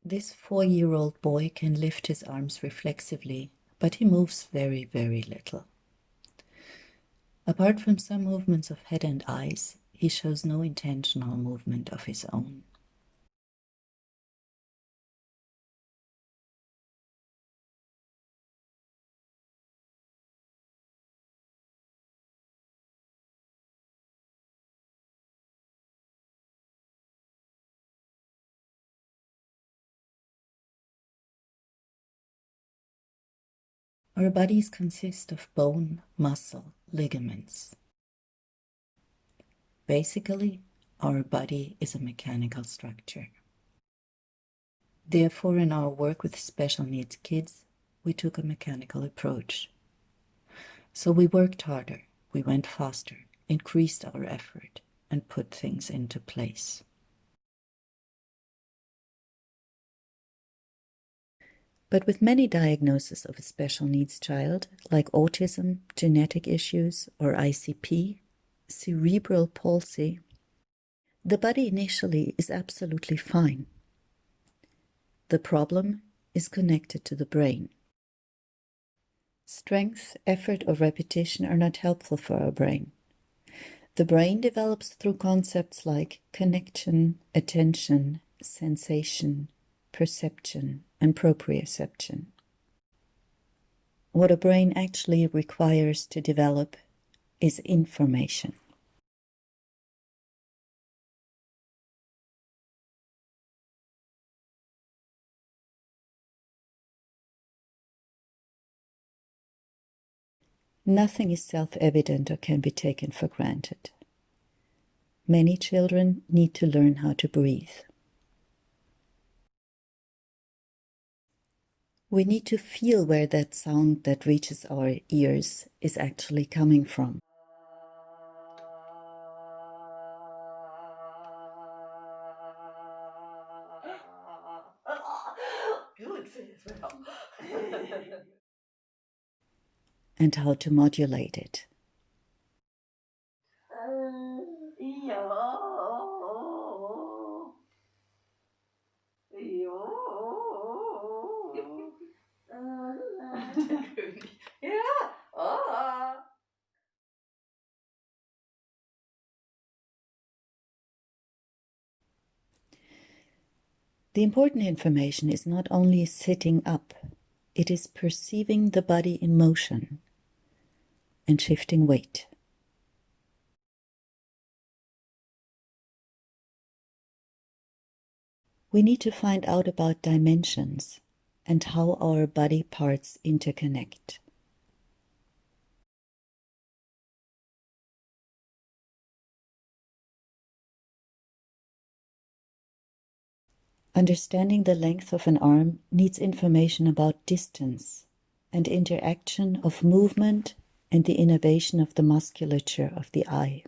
This 4-year-old boy can lift his arms reflexively, but he moves very, very little. Apart from some movements of head and eyes, he shows no intentional movement of his own. Our bodies consist of bone, muscle, ligaments. Basically, our body is a mechanical structure. Therefore, in our work with special needs kids, we took a mechanical approach. So we worked harder, we went faster, increased our effort, and put things into place. But with many diagnoses of a special needs child, like autism, genetic issues, or ICP, cerebral palsy, the body initially is absolutely fine. The problem is connected to the brain. Strength, effort, or repetition are not helpful for our brain. The brain develops through concepts like connection, attention, sensation, perception, and proprioception. What a brain actually requires to develop is information. Nothing is self-evident or can be taken for granted. Many children need to learn how to breathe. We need to feel where that sound that reaches our ears is actually coming from. And how to modulate it. The important information is not only sitting up, it is perceiving the body in motion and shifting weight. We need to find out about dimensions and how our body parts interconnect. Understanding the length of an arm needs information about distance and interaction of movement and the innervation of the musculature of the eye.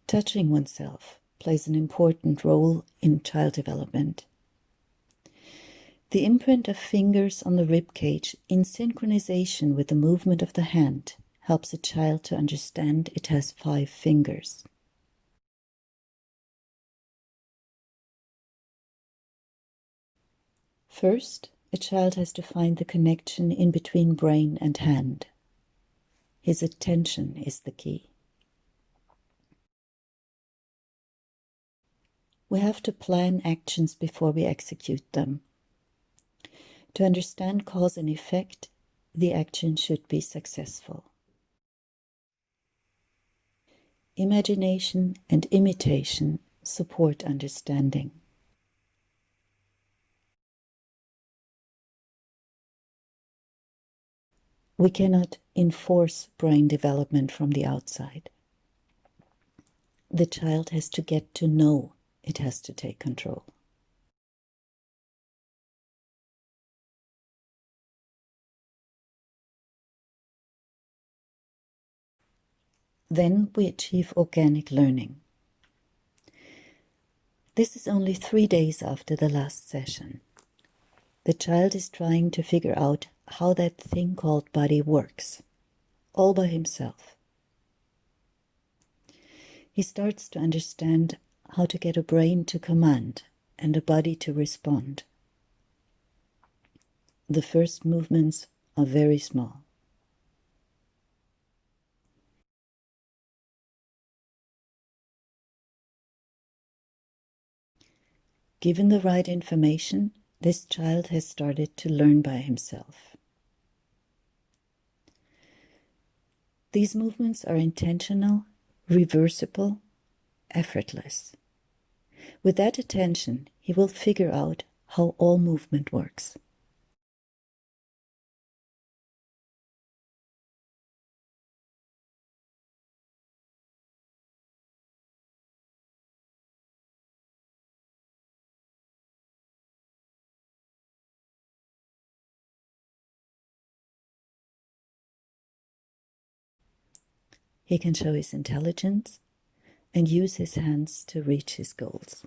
Touching oneself plays an important role in child development. The imprint of fingers on the rib cage in synchronization with the movement of the hand helps a child to understand it has 5 fingers. First, a child has to find the connection in between brain and hand. His attention is the key. We have to plan actions before we execute them. To understand cause and effect, the action should be successful. Imagination and imitation support understanding. We cannot enforce brain development from the outside. The child has to get to know it has to take control. Then we achieve organic learning. This is only 3 days after the last session. The child is trying to figure out how that thing called body works, all by himself. He starts to understand how to get a brain to command and a body to respond. The first movements are very small. Given the right information, this child has started to learn by himself. These movements are intentional, reversible, effortless. With that attention, he will figure out how all movement works. He can show his intelligence and use his hands to reach his goals.